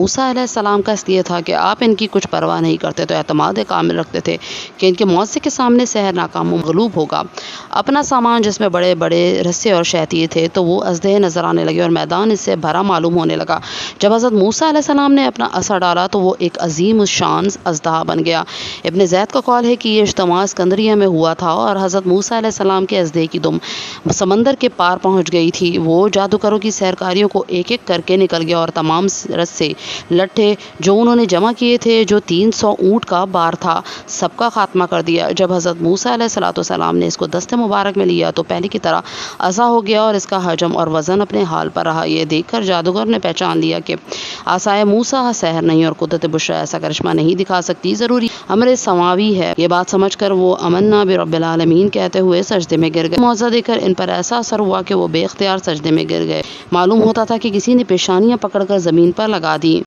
मूसा अलैहिस्सलाम का इसलिए था कि आप इनकी कुछ परवाह नहीं करते, तो एतमाद कामिल रखते थे कि इनके मौज़े के सामने सहर नाकाम मगलूब होगा। अपना सामान जिसमें बड़े बड़े रस्से और शहतीर थे, तो वो अजदहे नज़र आने लगे और मैदान इससे भरा मालूम होने लगा। जब हज़रत मूसा अलैहिस्सलाम ने अपना असर डाला तो वो एक अजीम शान अजदहा बन गया। इब्न ज़ैद का कौल है कि ये इज्तिमा सिकंदरिया में हुआ था और हज़रत मूसा अलैहिस्सलाम के अजदहे की दुम समंदर के पार पहुँच गई थी। वो जादूगरों की सहरकारियों को एक एक करके निकल गया और तमाम रस्से लट्ठे जो उन्होंने जमा किए थे, जो 300 ऊँट का बार था, सबका खात्मा कर दिया। जब हज़रत मूसा अलैहिस्सलाम ने इसको दस्ते मुबारक में लिया तो पहले की तरह अज़ा हो गया और इसका हजम और वज़न अपने हाल पर रहा। ये देखकर जादूगर ने पहचान लिया कि आसाए मूसा सहर नहीं और कुदरत बुशरा ऐसा करिश्मा नहीं दिखा सकती, ज़रूरी अमर समावी है। ये बात समझकर वो अमन्ना बिरब्बिल आलमीन कहते हुए सजदे में गिर गए। मौज़ा देकर इन पर ऐसा असर हुआ कि वो बेख्तियार सजदे में गिर गए। मालूम होता था कि किसी ने पेशानियाँ पकड़कर ज़मीन पर लगा दी।